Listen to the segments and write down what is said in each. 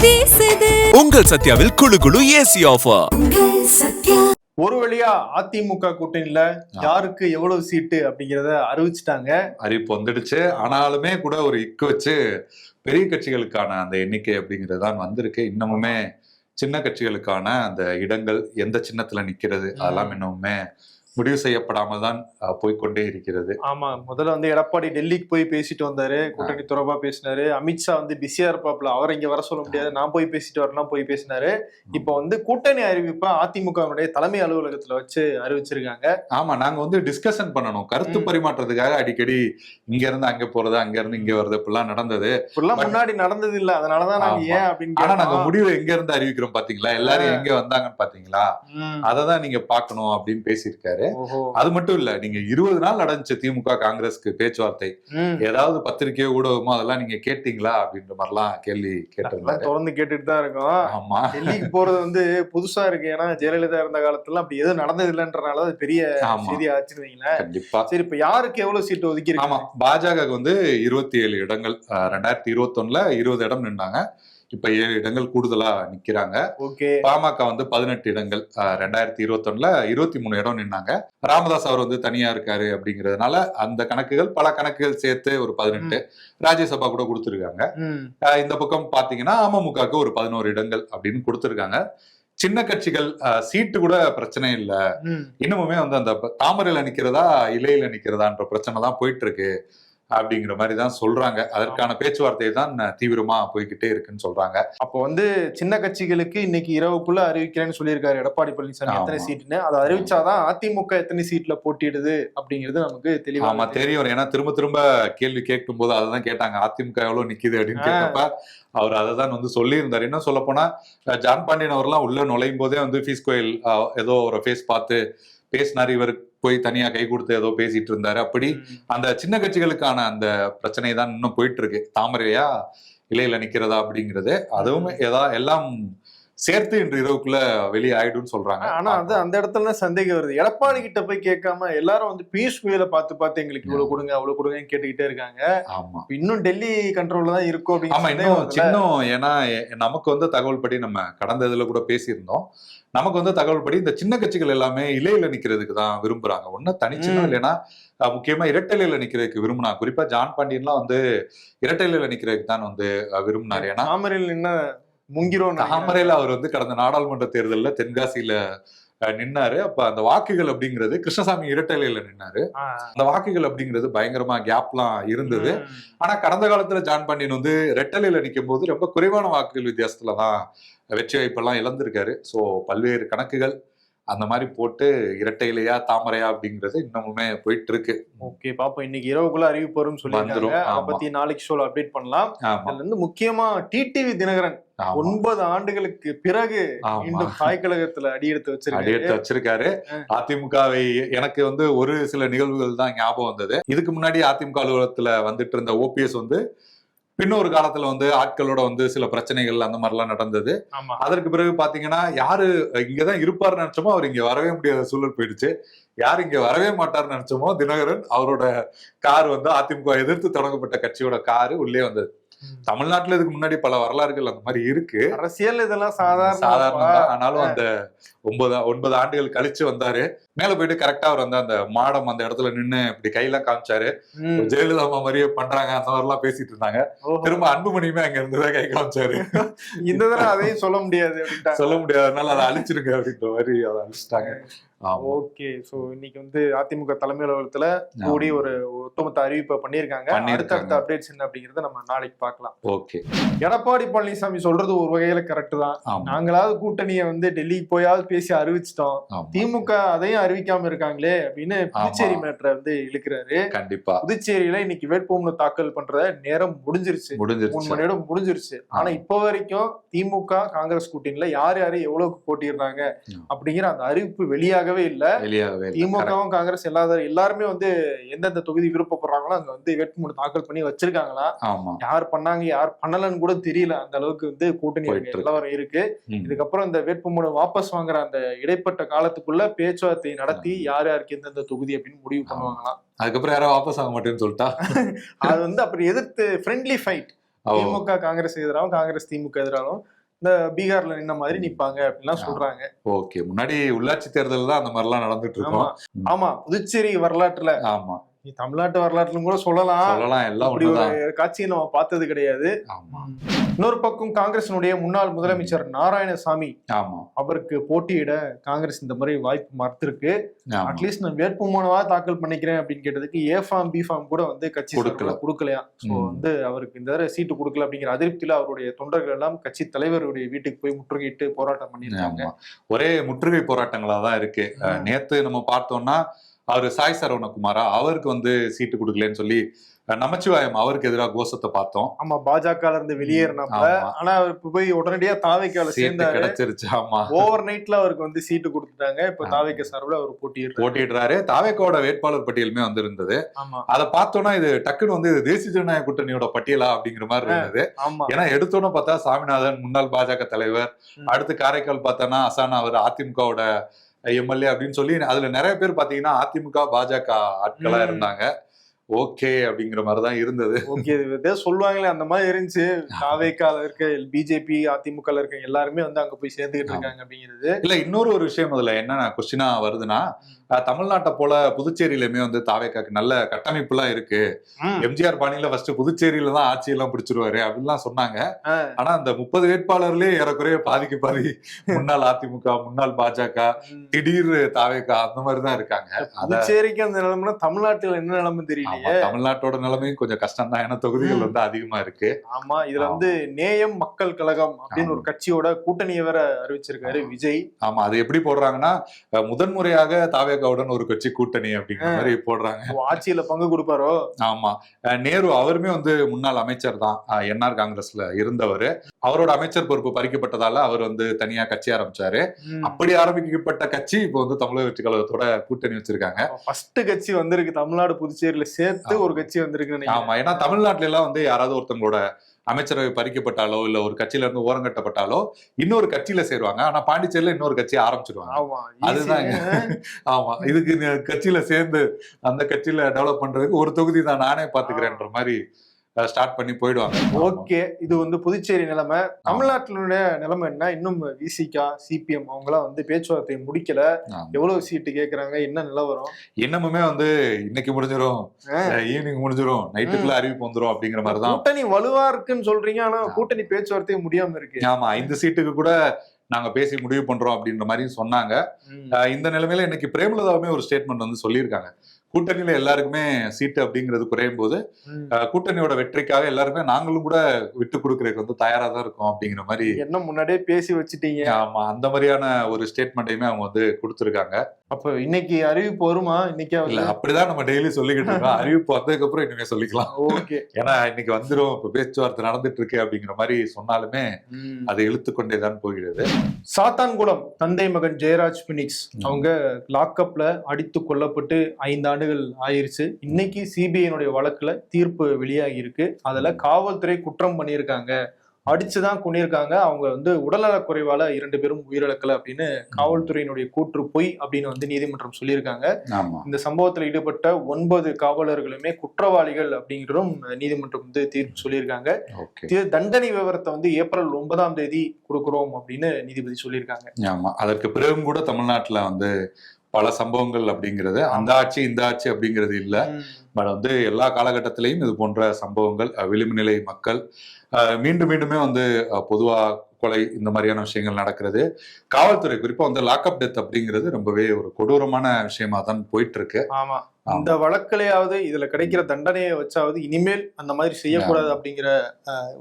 வீசுது. உங்கள் சத்யாவில் குளு குளு ஏசி ஆஃபர். ஒரு வழியா அதிமுக கூட்டணியில யாருக்கு எவ்வளவு சீட்டு அப்படிங்கறத அறிவிச்சுட்டாங்க. அறிவிப்பு வந்துடுச்சு. ஆனாலுமே கூட ஒரு இக்கு வச்சு பெரிய கட்சிகளுக்கான அந்த எண்ணிக்கை அப்படிங்கிறது தான் வந்திருக்கு. இன்னமுமே சின்ன கட்சிகளுக்கான அந்த இடங்கள் எந்த சின்னத்துல நிக்கிறது அதெல்லாம் இன்னமுமே முடிவு செய்யப்படாமல் தான் போய்கொண்டே இருக்கிறது. ஆமா, முதல்ல வந்து எடப்பாடி டெல்லிக்கு போய் பேசிட்டு வந்தாரு, கூட்டணி தொடர்பா பேசினாரு. அமித்ஷா வந்து பிஸியா இருப்பாப்ல, அவரை இங்க வர சொல்ல முடியாது, நான் போய் பேசிட்டு வரலாம் போய் பேசினாரு. இப்ப வந்து கூட்டணி அறிவிப்பா அதிமுகவுடைய தலைமை அலுவலகத்துல வச்சு அறிவிச்சிருக்காங்க. ஆமா, நாங்க வந்து டிஸ்கஷன் பண்ணணும், கருத்து பரிமாற்றத்துக்காக அடிக்கடி இங்க இருந்து அங்க போறது, அங்க இருந்து இங்க வருது, இப்பெல்லாம் நடந்தது. இப்பெல்லாம் முன்னாடி நடந்தது இல்ல, அதனாலதான் நாங்க ஏன் அப்படின்னு. ஆனா நாங்க முடிவு எங்க இருந்து அறிவிக்கிறோம் பாத்தீங்களா, எல்லாரும் எங்க வந்தாங்கன்னு பாத்தீங்களா, அததான் நீங்க பாக்கணும் அப்படின்னு பேசியிருக்காரு. அது மட்டும் இல்ல, நீங்க 20 நாள் நடந்துச்சு திமுக காங்கிரஸ்க்கு பேச்சுவார்த்தை, ஏதாவது பத்திரிகையோ ஊடகமோ அதெல்லாம் நீங்க கேட்டீங்களா அப்படின்ற மாதிரிலாம் கேள்வி கேட்டு தொடர்ந்து கேட்டுட்டு தான் இருக்கோம். ஆமா, டெல்லிக்கு போறது வந்து புதுசா இருக்கு. ஏன்னா ஜெயலலிதா இருந்த காலத்துல அப்படி எதுவும் நடந்தது இல்லைன்றனால அது பெரிய செய்தி ஆச்சுருவீங்களேன். கண்டிப்பா. சரி, இப்ப யாருக்கு எவ்வளவு சீட்டு ஒதுக்கி? ஆமா, பாஜக வந்து 27 இடங்கள், 2021ல 20 இடம் நின்னாங்க, இப்ப 7 இடங்கள் கூடுதலா நிக்கிறாங்க. பாமக வந்து 18 இடங்கள், 2021ல 23 இடம் நின்னாங்க. ராமதாஸ் அவர் வந்து தனியா இருக்காரு அப்படிங்கறதுனால அந்த கணக்குகள் பல கணக்குகள் சேர்த்து ஒரு 18, ராஜ்யசபா கூட கொடுத்திருக்காங்க. இந்த பக்கம் பாத்தீங்கன்னா அமமுகவுக்கு ஒரு 11 இடங்கள் அப்படின்னு கொடுத்திருக்காங்க. சின்ன கட்சிகள் சீட்டு கூட பிரச்சனை இல்ல, இன்னமுமே வந்து அந்த தாமரையில நிக்கிறதா இலையில நிக்கிறதான்ற பிரச்சனை தான் போயிட்டு இருக்கு அப்படிங்கிற மாதிரி தான் சொல்றாங்க. அதற்கான பேச்சுவார்த்தை தான் தீவிரமா போய்கிட்டே இருக்குன்னு சொல்றாங்க. அப்போ வந்து சின்ன கட்சிகளுக்கு இன்னைக்கு இரவுக்குள்ள அறிவிக்கிறேன்னு சொல்லியிருக்காரு எடப்பாடி பழனிசாமி எத்தனை சீட்டுன்னு. அதை அறிவிச்சாதான் அதிமுக எத்தனை சீட்ல போட்டியிடுது அப்படிங்கிறது நமக்கு தெளிவா. ஆமா, தெரியும். ஏன்னா திரும்ப திரும்ப கேள்வி கேட்கும் போது அதான் கேட்டாங்க, அதிமுக எவ்வளவு நிக்குது அப்படின்னு கேட்டப்ப அவர் அதை தான் வந்து சொல்லியிருந்தாரு. என்ன சொல்ல போனா, ஜான் பாண்டியன் அவர்லாம் உள்ள நுழையும் போதே வந்து பீஸ் கோயில் ஏதோ ஒரு ஃபேஸ் பார்த்து பேசினாரு, இவர் போய் தனியா கை கொடுத்து ஏதோ பேசிட்டு இருந்தாரு. அப்படி அந்த சின்ன கட்சிகளுக்கான அந்த பிரச்சனை தான் இன்னும் போயிட்டு இருக்கு, தாமரையா இலையில நிக்கிறதா அப்படிங்கிறது. அதுவும் எல்லாம் சேர்த்து இன்று இரவுக்குள்ள வெளியே ஆயிடும்னு சொல்றாங்க. ஆனா அது அந்த இடத்துல சந்தேகம் வருது. எடப்பாடி கிட்ட போய் கேட்காம எல்லாரும் வந்து பியூஷ் கோயலை பார்த்து எங்களுக்கு இவ்வளவு கொடுங்க அவ்வளவு கொடுங்கன்னு கேட்டுக்கிட்டே இருக்காங்க. ஆமா, இன்னும் டெல்லி கண்ட்ரோல்ல தான் இருக்கும். ஆமா, இன்னும் சின்னம். ஏன்னா நமக்கு வந்து தகவல் படி நம்ம கடந்த இதுல கூட பேசியிருந்தோம், நமக்கு வந்து தகவல் படி இந்த சின்ன கட்சிகள் எல்லாமே இலையில நிக்கிறதுக்கு தான் விரும்புறாங்க. ஒண்ணு தனிச்சுனா இல்லைன்னா முக்கியமா இரட்டையில நிக்கிறதுக்கு விரும்பினா. குறிப்பா ஜான் பாண்டியன்லாம் வந்து இரட்டையில நிக்கிறதுக்கு தான் வந்து விரும்பினாரு. ஏன்னா தாமரையில் என்ன முங்கிரும், தாமரையில அவர் வந்து கடந்த நாடாளுமன்ற தேர்தலில் தென்காசியில நின்னாரு. அப்ப அந்த வாக்குகள் அப்படிங்கிறது கிருஷ்ணசாமி இரட்டையில நின்னாரு. அந்த வாக்குகள் அப்படிங்கிறது பயங்கரமா கேப்லாம் இருந்தது. ஆனா கடந்த காலத்துல ஜான் பாண்டியன் வந்து ரெட்டலையில நிற்கும் போது ரொம்ப குறைவான வாக்குகள் வித்தியாசத்துலதான் வெற்றி வாய்ப்பெல்லாம் இழந்திருக்காரு. சோ பல்வேறு கணக்குகள் அந்த மாதிரி போட்டு இரட்டையிலையா தாமரையா அப்படிங்கிறது இன்னமுமே போயிட்டு இருக்கு. ஓகே, பாப்போம். இன்னைக்கு இரவுக்குள்ள அறிவிப்பு வரும்னு சொல்லிருக்காங்க. அதை பத்தி நாளைக்கு ஷோல அப்டேட் பண்ணலாம். இதுல இருந்து முக்கியமா டிடிவி தினகரன் 9 ஆண்டுகளுக்கு பிறகு மீண்டும் தாய்க்கழகத்துல அடியெடுத்து வச்சிருக்காரு. அதிமுகவை எனக்கு வந்து ஒரு சில நிகழ்வுகள் தான் ஞாபகம் வந்தது. இதுக்கு முன்னாடி அதிமுக அலுவலகத்துல வந்துட்டு இருந்த ஓபிஎஸ் வந்து பின்னொரு காலத்துல வந்து ஆட்களோட வந்து சில பிரச்சனைகள் அந்த மாதிரிலாம் நடந்தது. அதற்கு பிறகு பாத்தீங்கன்னா யாரு இங்கதான் இருப்பாருன்னு நினைச்சோமோ அவர் இங்க வரவே முடியாத சூழல் போயிடுச்சு. யாரு இங்க வரவே மாட்டாருன்னு நினைச்சோமோ தினகரன் அவரோட கார் வந்து அதிமுக எதிர்த்து தொடங்கப்பட்ட கட்சியோட காரு உள்ளே வந்தது. தமிழ்நாட்டுல இதுக்கு முன்னாடி பல வரலாறுகள் அந்த மாதிரி இருக்கு. அரசியல் இதெல்லாம் சாதாரண. ஆனாலும் அந்த 9 ஆண்டுகள் கழிச்சு வந்தாரு. மேல போயிட்டு கரெக்டா அவர் வந்து அந்த மாடம் அந்த இடத்துல நின்னு இப்படி கையெல்லாம் காமிச்சாரு. ஜெயலலிதா மாதிரியே பண்றாங்க அந்த மாதிரி எல்லாம் பேசிட்டு இருந்தாங்க. திரும்ப அன்புமணியுமே அங்க இருந்துதான் கை காமிச்சாரு. இந்த தடவை அதையும் சொல்ல முடியாது, சொல்ல முடியாதனால அதை அழிச்சிருங்க அப்படின்ற மாதிரி அதை அழிச்சிட்டாங்க. ஓகே, சோ இன்னைக்கு வந்து அதிமுக தலைமை அலுவலகத்துல கூடி ஒரு ஒட்டுமொத்த அறிவிப்பை பண்ணிருக்காங்க. அடுத்த அப்டேட்ஸ் என்ன அப்படிங்கறத நம்ம நாளைக்கு பார்க்கலாம். ஓகே, எடப்பாடி பழனிசாமி சொல்றது ஒரு வகையில கரெக்ட் தான். நாங்களாவது கூட்டணியை வந்து டெல்லிக்கு போயாவது பேசி அறிவிச்சிட்டோம், திமுக அதையும் அறிவிக்காம இருக்காங்களே அப்படின்னு புதுச்சேரி மேட்டரை வந்து இழுக்கிறாரு. கண்டிப்பா புதுச்சேரியில இன்னைக்கு வேட்புமனு தாக்கல் பண்ற நேரம் முடிஞ்சிருச்சு. 3 மணி நேரம் முடிஞ்சிருச்சு. ஆனா இப்ப வரைக்கும் திமுக காங்கிரஸ் கூட்டணியில யாரு எவ்வளவுக்கு போட்டிடுறாங்க அப்படிங்கிற அந்த அறிவிப்பு வெளியாகவே இல்ல. திமுகவும் காங்கிரஸ் எல்லாருமே வந்து எந்தெந்த தொகுதி விருப்பப்படுறாங்களோ அங்க வந்து வேட்புமனு தாக்கல் பண்ணி வச்சிருக்காங்களா, யார் பண்ணாங்க யார் பண்ணலன்னு கூட தெரியல. அந்த அளவுக்கு வந்து கூட்டணி நிலவரம் இருக்கு. இதுக்கப்புறம் இந்த வேட்புமனு வாபஸ் வாங்குற அந்த இடைப்பட்ட காலத்துக்குள்ள பேச்சுவார்த்தை நடத்தி யாருக்கு எந்தெந்த தொகுதி அப்படின்னு முடிவு பண்ணுவாங்களாம். அதுக்கப்புறம் யாரும் வாபஸ் ஆக மாட்டேன்னு சொல்லிட்டா அது வந்து அப்படி எதிர்த்து ஃப்ரெண்ட்லி ஃபைட், திமுக காங்கிரஸ் எதிராகவும் காங்கிரஸ் திமுக எதிராகவும் இந்த பீகார்ல நின்ன மாதிரி நிப்பாங்க அப்படின்லாம் சொல்றாங்க. ஓகே, முன்னாடி உள்ளாட்சி தேர்தல் தான் அந்த மாதிரி எல்லாம் நடந்துட்டு இருக்கும். ஆமா, புதுச்சேரி வரலாற்றுல, ஆமா தமிழ்நாட்டு வரலாற்றுல கூட சொல்லலாம் எல்லாம் காட்சியை நம்ம பார்த்தது கிடையாது. இன்னொரு பக்கம் காங்கிரசினுடைய முன்னாள் முதலமைச்சர் நாராயணசாமி, அவருக்கு போட்டியிட காங்கிரஸ் இந்த முறை வாய்ப்பு மறுத்திருக்கு. அட்லீஸ்ட் நான் வேட்புமனுவா தாக்கல் பண்ணிக்கிறேன் அப்படின்னு கேட்டதுக்கு ஏ ஃபார்ம் பி ஃபார்ம் கூட வந்து கட்சி கொடுக்கலையா. ஸோ வந்து அவருக்கு இந்த தடவை சீட்டு கொடுக்கல அப்படிங்கிற அதிருப்தியில அவருடைய தொண்டர்கள் எல்லாம் கட்சி தலைவருடைய வீட்டுக்கு போய் முற்றுகையிட்டு போராட்டம் பண்ணிருக்காங்க. ஒரே முற்றுகை போராட்டங்களா தான் இருக்கு. நேத்து நம்ம பார்த்தோம்னா அவரு சாய் சரவணகுமாரா, அவருக்கு வந்து சீட்டு கொடுக்கலன்னு சொல்லி நமச்சிவாயம் அவருக்கு எதிராக கோஷத்தை பார்த்தோம். ஆமா, பாஜக இருந்து வெளியேறினாப்ல. ஆனா அவர் போய் உடனடியா தாவேக்கால சேர்ந்து கிடைச்சிருச்சு. ஆமா, ஓவர் நைட்ல அவருக்கு வந்து சீட்டு கொடுத்துட்டாங்க. இப்ப தாவேக்க சார்பில் அவர் போட்டியிடுறாரு. தாவேக்காவோட வேட்பாளர் பட்டியலுமே வந்து இருந்தது. அதை பார்த்தோம்னா இது டக்குன்னு வந்து தேசிய ஜனநாயக கூட்டணியோட பட்டியலா அப்படிங்கிற மாதிரி இருந்தது. ஏன்னா எடுத்தோன்னு பார்த்தா சாமிநாதன் முன்னாள் பாஜக தலைவர், அடுத்து காரைக்கால் பார்த்தோன்னா அசானா அவர் அதிமுகவோட எம்எல்ஏ அப்படின்னு சொல்லி அதுல நிறைய பேர் பாத்தீங்கன்னா அதிமுக பாஜக ஆட்களா இருந்தாங்க. ஓகே அப்படிங்கிற மாதிரிதான் இருந்தது. ஓகே, சொல்லுவாங்களே அந்த மாதிரி இருந்துச்சு. தாவேக்கால இருக்க பிஜேபி அதிமுக இருக்க எல்லாருமே வந்து அங்க போய் சேர்ந்துகிட்டு இருக்காங்க அப்படிங்கிறது. இல்ல, இன்னொரு ஒரு விஷயம் அதுல என்ன கொஸ்டினா வருதுன்னா, தமிழ்நாட்டை போல புதுச்சேரியிலுமே வந்து தாவேக்காக்கு நல்ல கட்டமைப்பு எல்லாம் இருக்கு. எம்ஜிஆர் பாணியில ஃபர்ஸ்ட் புதுச்சேரியில தான் ஆட்சி எல்லாம் பிடிச்சிருவாரு அப்படின்லாம் சொன்னாங்க. ஆனா அந்த 30 வேட்பாளர்லயே ஏறக்குறைய பாதிக்கு பாதி முன்னாள் அதிமுக, முன்னாள் பாஜக, திடீர் தாவேக்கா அந்த மாதிரிதான் இருக்காங்க. புதுச்சேரிக்கு அந்த நிலைமைனா தமிழ்நாட்டுல என்ன நிலைமை தெரியல. தமிழ்நாட்டோட நிலைமையும் கொஞ்சம் கஷ்டம் தான். ஏன்னா தொகுதிகள் வந்து அதிகமா இருக்கு. ஆமா, இதுல வந்து நேயம் மக்கள் கழகம் அப்படின்னு ஒரு கட்சியோட கூட்டணியை வேற அறிவிச்சிருக்காரு விஜய். ஆமா, அது எப்படி போடுறாங்கன்னா முதன்முறையாக தாவேகாவுடன் ஒரு கட்சி கூட்டணி அப்படிங்கிற மாதிரி போடுறாங்க. ஆட்சியில பங்கு கொடுப்பாரோ? ஆமா, நேரு அவருமே வந்து முன்னாள் அமைச்சர் தான், என்ஆர் காங்கிரஸ்ல இருந்தவர். அவரோட அமைச்சர் பொறுப்பு பறிக்கப்பட்டதால அவர் வந்து தனியா கட்சி ஆரம்பிச்சாரு. அப்படி ஆரம்பிக்கப்பட்ட கட்சி இப்போ வந்து தமிழக வெற்றி கழகத்தோட கூட்டணி வச்சிருக்காங்க. ஃபர்ஸ்ட் கட்சி வந்திருக்கு தமிழ்நாடு புதுச்சேரியில சேர்த்து ஒரு கட்சி வந்திருக்கு. ஆமா, ஏன்னா தமிழ்நாட்டுல எல்லாம் வந்து யாராவது ஒருத்தவங்களோட அமைச்சரவை பறிக்கப்பட்டாலோ இல்ல ஒரு கட்சியில இருந்து ஓரங்கட்டப்பட்டாலோ இன்னொரு கட்சியில சேருவாங்க. ஆனா பாண்டிச்சேரியில இன்னொரு கட்சி ஆரம்பிச்சிருவாங்க. அதுதான். ஆமா, இதுக்கு கட்சியில சேர்ந்து அந்த கட்சியில டெவலப் பண்றதுக்கு ஒரு தொகுதி தான் நானே பாத்துக்கிறேன்ற மாதிரி ஸ்டார்ட் பண்ணி போயிடுவாங்க. ஓகே, இது வந்து புதுச்சேரி நிலைமை. தமிழ்நாட்டினுடைய நிலைமை என்ன? இன்னும் விசிகா, சிபிஎம் அவங்களாம் வந்து பேச்சுவார்த்தையை முடிக்கல. எவ்வளவு சீட்டு கேக்குறாங்க, என்ன நிலவரம்? இன்னமுமே வந்து இன்னைக்கு முடிஞ்சிடும், ஈவினிங் முடிஞ்சிடும், நைட்டுக்குள்ள அறிவிப்பு வந்துடும் அப்படிங்கிற மாதிரிதான். கூட்டணி வலுவா இருக்குன்னு சொல்றீங்க, ஆனா கூட்டணி பேச்சுவார்த்தையும் முடியாம இருக்கு. ஆமா, 5 சீட்டுக்கு கூட நாங்க பேசி முடிவு பண்றோம் அப்படின்ற மாதிரி சொன்னாங்க. இந்த நிலைமையில இன்னைக்கு பிரேமலதாவுமே ஒரு ஸ்டேட்மெண்ட் வந்து சொல்லியிருக்காங்க. கூட்டணியில எல்லாருக்குமே சீட்டு அப்படிங்கிறது குறையும் போது கூட்டணியோட வெற்றிக்காக எல்லாருமே நாங்களும் கூட விட்டு கொடுக்கறதுக்கு வந்து தயாரா தான் இருக்கோம் அப்படிங்கிற மாதிரி என்ன முன்னாடியே பேசி வச்சுட்டீங்க. ஆமா, அந்த மாதிரியான ஒரு ஸ்டேட்மெண்ட்டையுமே அவங்க வந்து கொடுத்துருக்காங்க. அப்ப இன்னைக்கு அறிவிப்பு வருமா? இன்னைக்கு இல்ல, அப்படிதான் நம்ம டெய்லி சொல்லிக்கிட்டு இருக்கோம். அறிவிப்பு வந்ததுக்கு அப்புறம் இனிமே சொல்லிக்கலாம். ஓகே, ஏன்னா இன்னைக்கு வந்துடும், இப்ப பேச்சுவார்த்தை நடந்துட்டு இருக்கு அப்படிங்கிற மாதிரி சொன்னாலுமே அதை இழுத்து கொண்டேதான் போகிறது. சாத்தான்குளம் தந்தை மகன் ஜெயராஜ் பினிக்ஸ் அவங்க லாக்அப்ல அடித்து கொல்லப்பட்டு 5 ஆண்டுகள் ஆயிருச்சு. இன்னைக்கு சிபிஐனுடைய வழக்குல தீர்ப்பு வெளியாகி இருக்கு. அதுல காவல்துறை குற்றம் பண்ணியிருக்காங்க, அடிச்சுதான் கொண்டிருக்காங்க. அவங்க வந்து உடல்நல குறைவால 2 பேரும் உயிரிழக்கல அப்படின்னு காவல்துறையினுடைய கூற்று பொய் அப்படின்னு வந்து நீதிமன்றம் சொல்லியிருக்காங்க. இந்த சம்பவத்தில் ஈடுபட்ட 9 காவலர்களுமே குற்றவாளிகள் அப்படிங்கிறதும் நீதிமன்றம் வந்து தீர்ப்பு சொல்லியிருக்காங்க. தண்டனை விவரத்தை வந்து ஏப்ரல் 9ஆம் தேதி கொடுக்கிறோம் அப்படின்னு நீதிபதி சொல்லியிருக்காங்க. ஆமா, அதற்கு பிறகும் கூட தமிழ்நாட்டுல வந்து பல சம்பவங்கள் அப்படிங்கிறது அந்த ஆட்சி இந்த ஆட்சி அப்படிங்கிறது இல்லை. பட் வந்து எல்லா காலகட்டத்திலையும் இது போன்ற சம்பவங்கள், விளிம்பு நிலை மக்கள் மீண்டும் மீண்டுமே வந்து பொதுவா கொலை இந்த மாதிரியான விஷயங்கள் நடக்கிறது. காவல்துறை குறிப்பா வந்து லாக்அப் டெத் அப்படிங்கிறது ரொம்பவே ஒரு கொடூரமான விஷயமா தான் போயிட்டு இருக்கு. ஆமா, இந்த வழக்கிலேயாவது இதுல கிடைக்கிற தண்டனையை வச்சாவது இனிமேல் அந்த மாதிரி செய்யக்கூடாது அப்படிங்கிற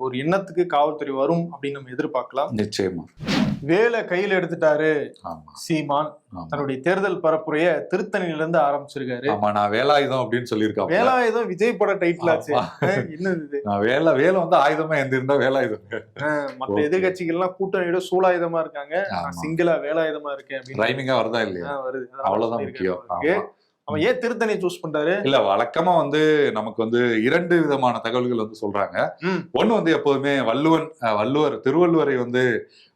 ஒரு எண்ணத்துக்கு காவல்துறை வரும் அப்படின்னு நம்ம எதிர்பார்க்கலாம். நிச்சயமா. வேலை கையில எடுத்துட்டாரு சீமான். தன்னுடைய தேர்தல் பரப்புரைய திருத்தணியில இருந்து ஆரம்பிச்சிருக்காரு. ஆமா, நான் வேலாயுதம் அப்படின்னு சொல்லியிருக்கேன். வேலாயுதம் விஜய் பட டைட்டில் ஆச்சு. என்னது வேலை வந்து ஆயுதமா எந்திருந்தா வேலாயுதம். மற்ற எதிர்கட்சிகள்லாம் கூட்டணியோட சூலாயுதமா இருக்காங்க, சிங்கிளா வேலாயுதமா இருக்கேன். ரைமிங்கா வருதா இல்லையா? வருது, அவ்வளவுதான் முக்கியம். அவன் ஏன் திருத்தணி சூஸ் பண்றாரு? இல்ல, வழக்கமா வந்து நமக்கு வந்து 2 விதமான தகவல்கள் வந்து சொல்றாங்க. ஒண்ணு வந்து எப்போதுமே திருவள்ளுவரை வந்து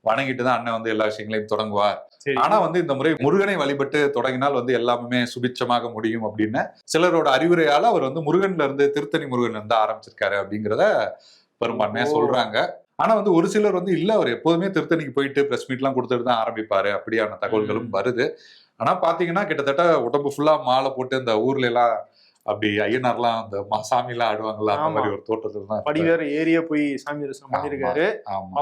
வணங்கிட்டு தான் அண்ணன் வந்து எல்லா விஷயங்களையும் தொடங்குவார். ஆனா வந்து இந்த முறை முருகனை வழிபட்டு தொடங்கினால் வந்து எல்லாமே சுபிட்சமாக முடியும் அப்படின்னு சிலரோட அறிவுரையால அவர் வந்து முருகன்ல இருந்து திருத்தணி முருகன் வந்து ஆரம்பிச்சிருக்காரு அப்படிங்கிறத பெரும்பான்மையா சொல்றாங்க. ஆனா வந்து ஒரு சிலர் வந்து இல்ல அவர் எப்போதுமே திருத்தணிக்கு போயிட்டு பிரஸ் மீட் எல்லாம் கொடுத்துட்டு தான் ஆரம்பிப்பாரு அப்படியான தகவல்களும் வருது. ஆனா பாத்தீங்கன்னா கிட்டத்தட்ட உடம்பு ஃபுல்லா மாலை போட்டு இந்த ஊர்ல எல்லாம் அப்படி ஐயனார்லாம் அந்த சாமி எல்லாம் ஆடுவாங்கல்ல அந்த மாதிரி ஒரு தோட்டத்துல தான் படி வேற ஏரிய போய் சாமி தரிசனம் பண்ணிருக்காரு.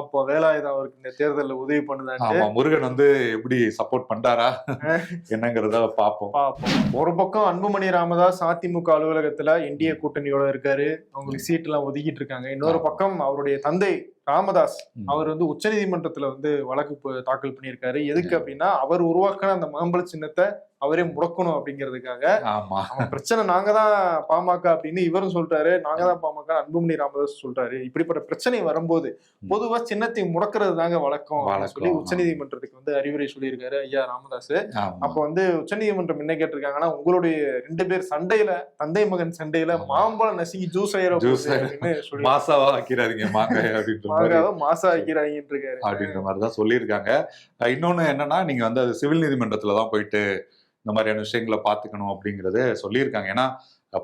அப்போ வேலாயுதம் அவருக்கு இந்த தேர்தலில் உதவி பண்ணுதாங்க. முருகன் வந்து எப்படி சப்போர்ட் பண்றாரா என்னங்கிறத பார்ப்போம். ஒரு பக்கம் அன்புமணி ராமதாஸ் அதிமுக அலுவலகத்துல என்டிஏ கூட்டணியோட இருக்காரு, அவங்களுக்கு சீட் எல்லாம் ஒதுக்கிட்டு இருக்காங்க. இன்னொரு பக்கம் அவருடைய தந்தை ராமதாஸ் அவர் வந்து உச்சநீதிமன்றத்துல வந்து வழக்கு தாக்கல் பண்ணியிருக்காரு. எதுக்கு அப்படின்னா அவர் உருவாக்கின அந்த மாம்பழ சின்னத்தை அவரே முடக்கணும் அப்படிங்கிறதுக்காக. பிரச்சனை நாங்க தான் பாமக அப்படின்னு இவரும் சொல்றாரு, நாங்க தான் பாமக அன்புமணி ராமதாஸ் சொல்றாரு. இப்படிப்பட்ட பிரச்சனை வரும்போது பொதுவா சின்னத்தை முடக்கிறது தாங்க வழக்கம் சொல்லி உச்சநீதிமன்றத்துக்கு வந்து அறிவுரை சொல்லியிருக்காரு ஐயா ராமதாஸ். அப்ப வந்து உச்சநீதிமன்றம் என்ன கேட்டிருக்காங்கன்னா, உங்களுடைய 2 பேர் சண்டையில, தந்தை மகன் சண்டையில மாம்பழம் நசுங்கி ஜூஸ் மாசாவா ஆக்கிறாதீங்க, மாங்காய் மாசா ஆக்கிறாங்கன்னு இருக்காரு அப்படின்ற மாதிரிதான் சொல்லியிருக்காங்க. இன்னொன்னு என்னன்னா, நீங்க வந்து அது சிவில் நீதிமன்றத்துலதான் போயிட்டு இந்த மாதிரியான விஷயங்களை பார்த்துக்கணும் அப்படிங்கறது சொல்லியிருக்காங்க. ஏன்னா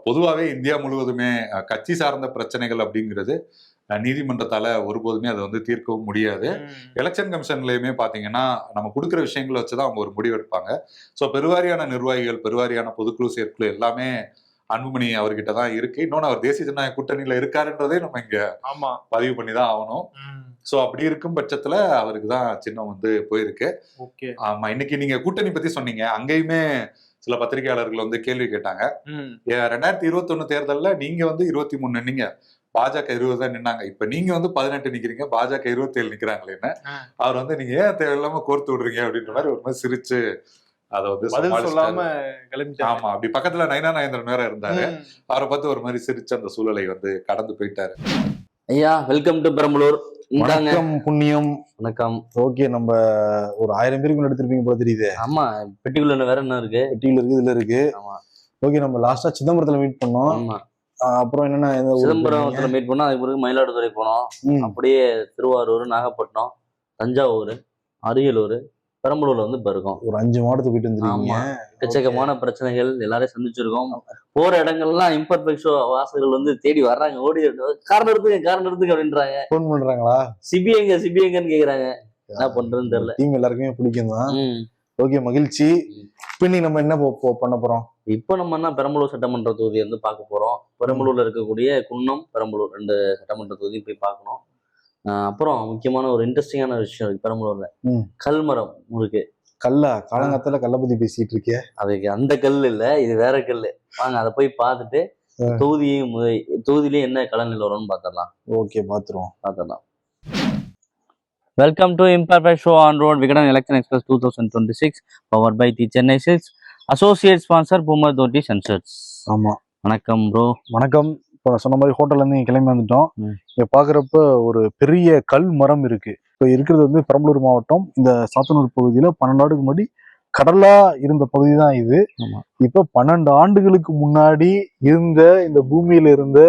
பொதுவாகவே இந்தியா முழுவதுமே கட்சி சார்ந்த பிரச்சனைகள் அப்படிங்கிறது நீதிமன்றத்தால ஒருபோதுமே அதை வந்து தீர்க்கவும் முடியாது. எலெக்ஷன் கமிஷன்லயுமே பாத்தீங்கன்னா நம்ம கொடுக்குற விஷயங்களை வச்சுதான் அவங்க ஒரு முடிவு எடுப்பாங்க. ஸோ பெருவாரியான நிர்வாகிகள், பெருவாரியான பொதுக்குழு செயற்குழு எல்லாமே அன்புமணி அவர்கிட்ட தான் இருக்கு. இன்னொன்னு அவர் தேசிய ஜனநாயக கூட்டணியில இருக்காருன்றதே நம்ம இங்க பதிவு பண்ணிதான் ஆகணும். சோ அப்படி இருக்கும் பட்சத்துல அவருக்கு தான் சின்னம் வந்து போயிருக்கு. ஆமா, இன்னைக்கு நீங்க கூட்டணி பத்தி சொன்னீங்க, அங்கேயுமே சில பத்திரிகையாளர்கள் வந்து கேள்வி கேட்டாங்க. 2021 தேர்தல்ல நீங்க வந்து 23 நின்னீங்க, பாஜக 20 தான் நின்னாங்க. இப்ப நீங்க வந்து 18 நிக்கிறீங்க, பாஜக 27 நிக்கிறாங்களேன்னு. அவர் வந்து நீங்க ஏன் தேவையில்லாம கோர்த்து விடுறீங்க அப்படின்ற மாதிரி ஒரு மாதிரி சிரிச்சு அதை வந்து சொல்லாம கிளம்பிட்டாரு. ஆமா, அப்படி பக்கத்துல நயனா நாகேந்திரன் வேற இருந்தாரு. அவரை பார்த்து ஒரு மாதிரி சிரிச்சு அந்த சூழலை வந்து கடந்து போயிட்டாரு. ஐயா வெல்கம் டு பெரம்பலூர். வணக்கம் புண்ணியம். வணக்கம். ஓகே, நம்ம ஒரு 1000 பேருக்கு எடுத்திருப்பீங்க போல தெரியுது. ஆமா, பெட்டிக்குள்ள வேற என்ன இருக்கு? பெட்டிக்குள்ள இருக்கு, இதுல இருக்கு. ஆமா. ஓகே, நம்ம லாஸ்டா சிதம்பரத்துல மீட் பண்ணோம். ஆமா. அப்புறம் என்னன்னா சிதம்பரத்துல மீட் பண்ணோம், அதுக்கு பிறகு மயிலாடுதுறை போனோம், அப்படியே திருவாரூர், நாகப்பட்டினம், தஞ்சாவூர், அரியலூர், பெரம்பலூர்ல வந்து இருக்கோம். ஒரு 5 மாவட்டத்துக்கு போயிட்டு வந்துருக்கீங்க. எக்கச்சக்கமான பிரச்சனைகள் எல்லாரையும் சந்திச்சிருக்கோம். போற இடங்கள்லாம் இம்பர்ஃபெக்ட் ஷோ வாசகர்கள் வந்து தேடி வர்றாங்க, ஓடி காரணம் எடுத்துங்க அப்படின்றாங்க, போன் பண்றாங்களா, சிபிஎங்கன்னு கேக்குறாங்க. என்ன பண்றதுன்னு தெரியல. டீம் எல்லாருக்குமே பிடிக்கும் தான். ஓகே, மகிழ்ச்சி. இப்ப இன்னைக்கு நம்ம என்ன பண்ண போறோம்? இப்ப நம்ம என்ன பெரம்பலூர் சட்டமன்ற தொகுதியை வந்து பார்க்க போறோம். பெரம்பலூர்ல இருக்கக்கூடிய குன்னம், பெரம்பலூர் 2 சட்டமன்ற தொகுதியும் போய் பார்க்கணும். அப்புறம் முக்கியமான ஒரு இன்ட்ரெஸ்டிங்கான விஷயம் இருக்கு பெரம்பலூர்ல. கல்மரம் இருக்கு. காலங்காலத்துல கல்லை பத்தி பேசிட்டு இருக்கே, அதுக்கு அந்த கல் இல்ல, இது வேற கல். வாங்க அதை போய் பார்த்துட்டு தொகுதியிலேயே என்ன கலன் நிலவரம்னு பாத்திரலாம். ஓகே, பாத்துருவோம். Welcome to imperfect show on road Vikatan election express 2026 powered by the Chennai Silks, associate sponsor பூமர் தோட்டி சன்செட்ஸ். ஆமா, வணக்கம் ப்ரோ. வணக்கம். இப்போ சொன்ன மாதிரி ஹோட்டல்ல இருந்து கிளம்பி வந்துட்டோம். இங்க பாக்குறப்ப ஒரு பெரிய கல் மரம் இருக்கு. இப்போ இருக்கிறது வந்து பெரம்பலூர் மாவட்டம், இந்த சாத்தனூர் பகுதியில 12 ஆண்டுக்கு முன்னாடி கடலா இருந்த பகுதி தான் இது. இப்ப 12 ஆண்டுகளுக்கு முன்னாடி இருந்த இந்த பூமியில இருந்த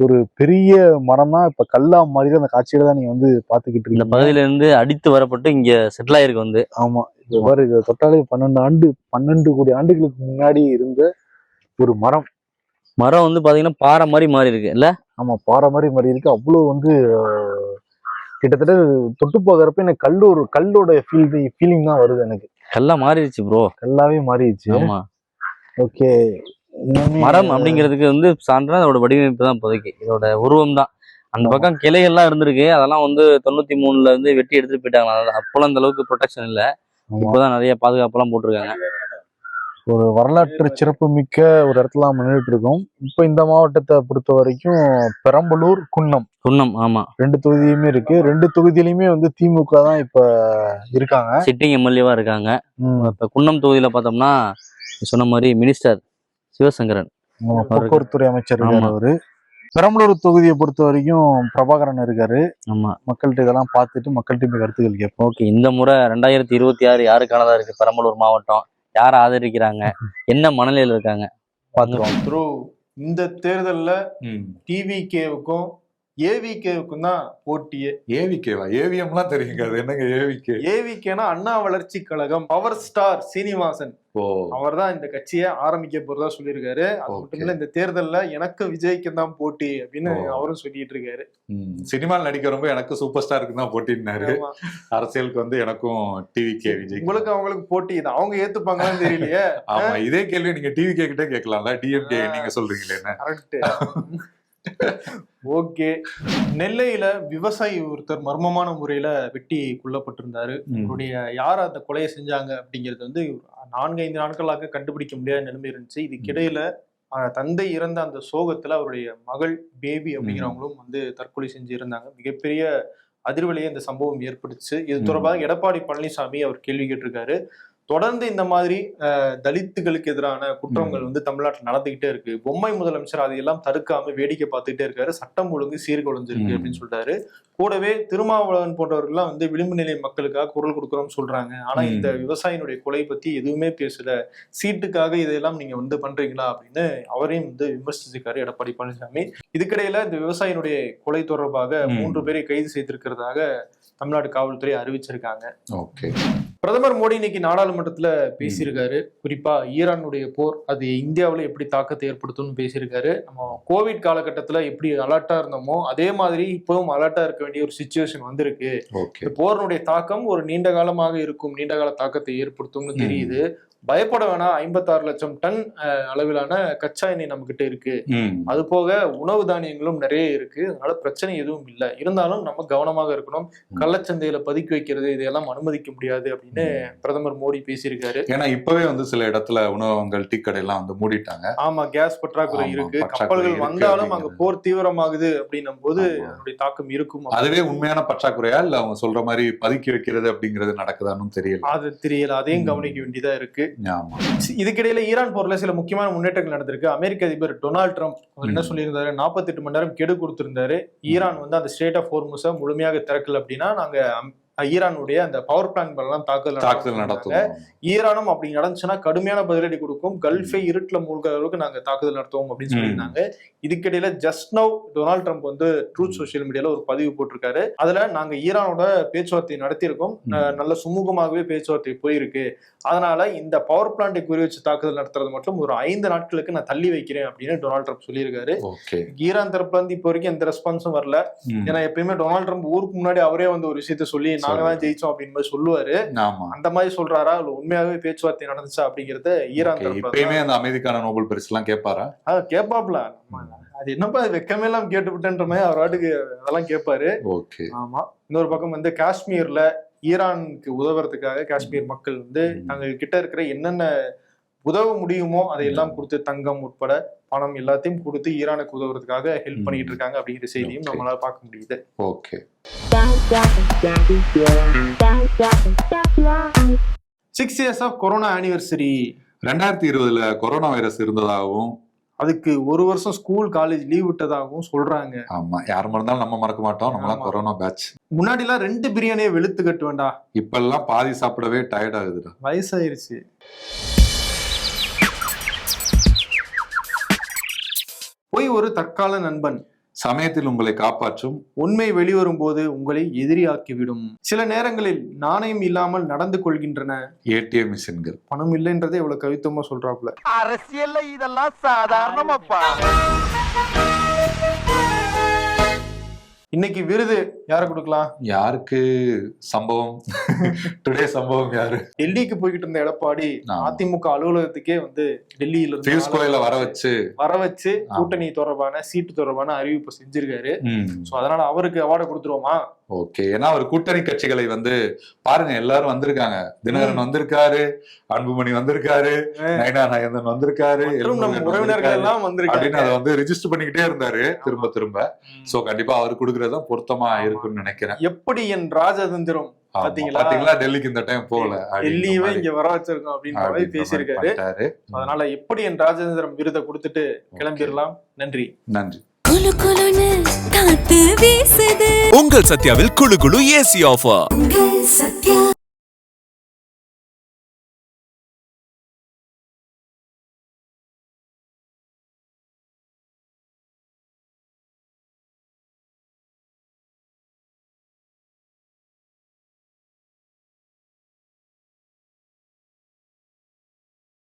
ஒரு பெரிய மரம் தான் இப்ப கல்லா மாதிரி அந்த காட்சியில தான் நீங்க வந்து பாத்துக்கிட்டு இருக்கீங்க. இந்த பகுதியில இருந்து அடித்து வரப்பட்டு இங்க செட்டில் ஆயிருக்கு வந்து. ஆமா, இதை தொட்டாலே 12 கோடி ஆண்டுகளுக்கு முன்னாடி இருந்த ஒரு மரம் வந்து பாத்தீங்கன்னா பாறை மாதிரி மாறி இருக்கு இல்ல? ஆமா, பாறை மாதிரி மாறி இருக்கு. அவ்வளவு வந்து கிட்டத்தட்ட தொட்டு போகிறப்ப எனக்கு கல்லோட ஃபீலிங் தான் வருது. எனக்கு கல்லா மாறிடுச்சு ப்ரோ, கல்லாவே மாறிடுச்சு. ஆமா, ஓகே. மரம் அப்படிங்கிறதுக்கு வந்து சான்றா அதோட வடிவமைப்பு தான் இப்போதைக்கு, இதோட உருவம் தான். அந்த பக்கம் கிளைகள்லாம் இருந்திருக்கு, அதெல்லாம் வந்து 93ல இருந்து வெட்டி எடுத்துட்டு போயிட்டாங்க. அப்போலாம் அந்த அளவுக்கு ப்ரொடெக்ஷன் இல்லை, இப்போதான் நிறைய பாதுகாப்பெல்லாம் போட்டிருக்காங்க. ஒரு வரலாற்று சிறப்பு மிக்க ஒரு இடத்துல நம்ம நின்றுட்டு இருக்கோம். இப்ப இந்த மாவட்டத்தை பொறுத்த வரைக்கும் பெரம்பலூர், குன்னம் ஆமா 2 தொகுதியுமே இருக்கு. 2 தொகுதியிலுமே வந்து திமுக தான் இப்ப இருக்காங்க, சிட்டிங் எம்எல்ஏவா இருக்காங்க. இப்ப குன்னம் தொகுதியில பார்த்தோம்னா சொன்ன மாதிரி மினிஸ்டர் சிவசங்கரன், போக்குவரத்துறை அமைச்சர் இருக்காரு அவரு. பெரம்பலூர் தொகுதியை பொறுத்த வரைக்கும் பிரபாகரன் இருக்காரு. ஆமா, மக்கள்கிட்ட இதெல்லாம் பார்த்துட்டு மக்கள்கிட்ட கருத்துக்கள் கேட்போம். ஓகே, இந்த முறை 2026 யாருக்கானதா இருக்கு பெரம்பலூர் மாவட்டம்? யார் ஆதரிக்கிறாங்க? என்ன மனநிலையில் இருக்காங்க? பாத்துருவோம். இந்த தேர்தல்ல டிவிகேவுக்கும் ஏவிகேவுக்கும் தான் போட்டியே. ஏவிகேவா? ஏவிஎம்லாம் தெரியுங்க, அது என்னங்க ஏவிகே? ஏவிகேனா அண்ணா வளர்ச்சி கழகம். பவர் ஸ்டார் சீனிவாசன் அவர் தான் இந்த கட்சியை ஆரம்பிக்க போறதா சொல்லியிருக்காரு. அது மட்டும் இல்ல, இந்த தேர்தல்ல எனக்கு விஜய்க்கு தான் போட்டி அப்படின்னு அவரும் சொல்லிட்டு இருக்காரு. சினிமாவில் நடிக்கிறப்ப எனக்கு சூப்பர் ஸ்டாருக்கு தான் போட்டினாரு, அரசியலுக்கு வந்து எனக்கும் டிவிகே விஜய். உங்களுக்கு அவங்களுக்கு போட்டி இது, அவங்க ஏத்துப்பாங்கன்னு தெரியலையே. ஆமா, இதே கேள்வி நீங்க டிவிகே கிட்ட கேட்கலாம்ல, டிஎம்கே நீங்க சொல்றீங்களே. கரெக்ட். ஓகே. நெல்லையில விவசாயி ஒருத்தர் மர்மமான முறையில வெட்டி கொல்லப்பட்டிருந்தாரு. அவருடைய யார் அந்த கொலையை செஞ்சாங்க அப்படிங்கிறது வந்து 4-5 நாட்களாக கண்டுபிடிக்க முடியாத நிலைமை இருந்துச்சு. இதுக்கிடையில தந்தை இறந்த அந்த சோகத்துல அவருடைய மகள் பேபி அப்படிங்கிறவங்களும் வந்து தற்கொலை செஞ்சு இருந்தாங்க. மிகப்பெரிய அதிர்வலையே இந்த சம்பவம் ஏற்பட்டுச்சு. இது தொடர்பாக எடப்பாடி பழனிசாமி அவர் கேள்வி கேட்டிருக்காரு. தொடர்ந்து இந்த மாதிரி தலித்துகளுக்கு எதிரான குற்றங்கள் வந்து தமிழ்நாட்டில் நடந்துகிட்டே இருக்கு. பொம்மை முதலமைச்சர் அதையெல்லாம் தடுக்காம வேடிக்கை பார்த்துக்கிட்டே இருக்காரு. சட்டம் ஒழுங்கு சீர்குலைஞ்சிருக்கு அப்படின்னு சொல்லிட்டாரு. கூடவே திருமாவளவன் போன்றவர்கள்லாம் வந்து விளிம்பு நிலை மக்களுக்காக குரல் கொடுக்குறோம்னு சொல்றாங்க. ஆனா இந்த விவசாயினுடைய கொலை பத்தி எதுவுமே பேசல, சீட்டுக்காக இதெல்லாம் நீங்க வந்து பண்றீங்களா அப்படின்னு அவரையும் வந்து விமர்சிச்சிருக்காரு எடப்பாடி பழனிசாமி. இதுக்கிடையில இந்த விவசாயினுடைய கொலை தொடர்பாக 3 பேரை கைது செய்திருக்கிறதாக தமிழ்நாடு காவல்துறை அறிவிச்சிருக்காங்க. பிரதமர் மோடி இன்னைக்கு நாடாளுமன்றத்துல பேசியிருக்காரு. குறிப்பா ஈரானுடைய போர் அது இந்தியாவில எப்படி தாக்கத்தை ஏற்படுத்தும்னு பேசியிருக்காரு. நம்ம கோவிட் காலகட்டத்துல எப்படி அலர்ட்டா இருந்தோமோ அதே மாதிரி இப்பவும் அலர்ட்டா இருக்க வேண்டிய ஒரு சிச்சுவேஷன் வந்திருக்கு. போரினுடைய தாக்கம் ஒரு நீண்ட காலமாக இருக்கும், நீண்ட கால தாக்கத்தை ஏற்படுத்தும்னு தெரியுது. பயப்பட வேணாம், 56 லட்சம் டன் அளவிலான கச்சா எண்ணெய் நம்ம கிட்ட இருக்கு, அது போக உணவு தானியங்களும் நிறைய இருக்கு, அதனால பிரச்சனை எதுவும் இல்லை. இருந்தாலும் நம்ம கவனமாக இருக்கணும், கள்ளச்சந்தையில பதுக்கி வைக்கிறது இதெல்லாம் அனுமதிக்க முடியாது அப்படின்னு பிரதமர் மோடி பேசியிருக்காரு. ஏன்னா இப்பவே வந்து சில இடத்துல உணவகங்கள், டீ கடையெல்லாம் வந்து மூடிட்டாங்க. ஆமா, கேஸ் பற்றாக்குறை இருக்கு. கப்பல்கள் வந்தாலும் அங்க போர் தீவிரமாகுது அப்படின்னும் போது அதனுடைய தாக்கம் இருக்கும். அதுவே உண்மையான பற்றாக்குறையா இல்ல அவங்க சொல்ற மாதிரி பதுக்கி வைக்கிறது அப்படிங்கிறது நடக்குதான்னு தெரியல. அது தெரியல, அதையும் கவனிக்க வேண்டியதா இருக்கு. இதுக்கிடையில ஈரான் போர்ல சில முக்கியமான முன்னேற்றங்கள் நடந்திருக்கு. அமெரிக்க அதிபர் டொனால்ட் ட்ரம்ப் அவர் என்ன சொல்லியிருந்தாரு, 48 மணி நேரம் கெடு கொடுத்திருந்தாரு. ஈரான் வந்து அந்த ஸ்ட்ரெய்ட் ஆஃப் ஹோர்முஸை முழுமையாக திறக்கல அப்படின்னா நாங்க ஈரானுடைய அந்த பவர் பிளான்ட் எல்லாம் தாக்குதல் நடத்துவோம். ஈரானும் அப்படி நடந்துச்சுன்னா கடுமையான பதிலடி கொடுக்கும், கல்ஃபை இருட்டுல மூழ்கிற அளவுக்கு நாங்க தாக்குதல் நடத்துவோம் அப்படின்னு சொல்லியிருந்தாங்க. இதுக்கிடையில ஜஸ்ட் நவ் டொனால்ட் ட்ரம்ப் வந்து ட்ரூத் சோசியல் மீடியால ஒரு பதிவு போட்டிருக்காரு. அதுல நாங்க ஈரானோட பேச்சுவார்த்தை நடத்தியிருக்கோம், நல்ல சுமூகமாகவே பேச்சுவார்த்தை போயிருக்கு, அதனால இந்த பவர் பிளான்ட்டை குறி வச்சு தாக்குதல் நடத்துறது மட்டும் ஒரு 5 நாட்களுக்கு நான் தள்ளி வைக்கிறேன் அப்படின்னு டொனால்ட் ட்ரம்ப் சொல்லியிருக்காரு. ஈரான் தரப்புல இருந்து இப்போ வரைக்கும் எந்த ரெஸ்பான்ஸும் வரல. ஏன்னா எப்பயுமே டொனால்ட் ட்ரம்ப் ஊருக்கு முன்னாடி அவரே வந்து ஒரு விஷயத்த சொல்லி நாங்க தான் ஜெயிச்சோம் அப்படின்னு சொல்லுவாரு. அந்த மாதிரி சொல்றாரா, உண்மையாவே பேச்சுவார்த்தை நடந்துச்சா அப்படிங்கறத ஈரான் எப்பயுமே அந்த அமைதிக்கான நோபல் பரிசு எல்லாம் கேட்பாரா? கேட்பாப்ல. அது என்னப்பா வெக்கமே எல்லாம் கேட்டுவிட்டேன்ற மாதிரி அவர் வாட்டுக்கு அதெல்லாம் கேட்பாரு. ஆமா. இன்னொரு பக்கம் வந்து காஷ்மீர்ல ஈரானுக்கு உதவுறதுக்காக காஷ்மீர் மக்கள் வந்து தங்க கிட்ட இருக்கிற என்னென்ன உதவ முடியுமோ அதையெல்லாம் கொடுத்து, தங்கம் உட்பட பணம் எல்லாத்தையும் கொடுத்து ஈரானுக்கு உதவுறதுக்காக ஹெல்ப் பண்ணிட்டு இருக்காங்க அப்படிங்கிற செய்தியும் நம்மளால பார்க்க முடியுது. 6 years of corona anniversary. 2020 corona virus இருந்ததாகவும் அதுக்கு 1 வருஷம் ஸ்கூல் காலேஜ் லீவ் விட்டதாகவும் சொல்றாங்க. ஆமா, யாரும் மறந்தாலும் நம்ம மறக்க மாட்டோம், நம்மளாம் கொரோனா பேட்ச். முன்னாடி எல்லாம் 2 பிரியாணியை வெளுத்து கட்டு வேண்டாம், இப்ப எல்லாம் பாதி சாப்பிடவே டயர்ட் ஆகுதுடா, வயசாயிருச்சு. போய் ஒரு தற்கால நண்பன் சமயத்தில் உங்களை காப்பாற்றும், உண்மை வெளிவரும் போது உங்களை எதிரியாக்கிவிடும். சில நேரங்களில் நாணயம் இல்லாமல் நடந்து கொள்கின்றன ஏடிஎம் மிஷின்கள். பணம் இல்லைன்றதே இவ்வளவு கவித்துவமா சொல்றாப்ல. அரசியல்ல இதெல்லாம் சாதாரணமாப்பா. இன்னைக்கு விருது யார கொடுக்கலாம்? யாருக்கு சம்பவம்? டுடே சம்பவம் யாரு? டெல்லிக்கு போய்கிட்டு இருந்த எடப்பாடி அதிமுக அலுவலகத்துக்கே வந்து டெல்லியில வர வச்சு கூட்டணி தொடர்பான சீட்டு தொடர்பான அறிவிப்பு செஞ்சிருக்காரு. சோ அதனால அவருக்கு அவார்டு கொடுத்துருவோமா? ஓகே, ஏன்னா அவர் கூட்டணி கட்சிகளை வந்து பாருங்க, எல்லாரும் வந்திருக்காங்க. தினகரன் வந்திருக்காரு, அன்புமணி வந்திருக்காரு, நயனா நாகேந்திரன் வந்திருக்காரு, உறவினர்கள் எல்லாம் அப்படின்னு அதை வந்து ரிஜிஸ்டர் பண்ணிக்கிட்டே இருந்தாரு திரும்ப. சோ கண்டிப்பா அவர் கொடுக்கறதுதான் பொருத்தமா இருக்குன்னு நினைக்கிறேன். எப்படி என் ராஜதந்திரம் பாத்தீங்களா, டெல்லிக்கு இந்த டைம் போகல, டெல்லியவே இங்க வர வச்சிருக்கோம் அப்படின்ற மாதிரி பேசியிருக்காரு. அதனால எப்படி என் ராஜதந்திரம் விருதை கொடுத்துட்டு கிளம்பிடலாம். நன்றி. உங்கள் சத்யாவில் குளு குளு ஏசி ஆஃபர்.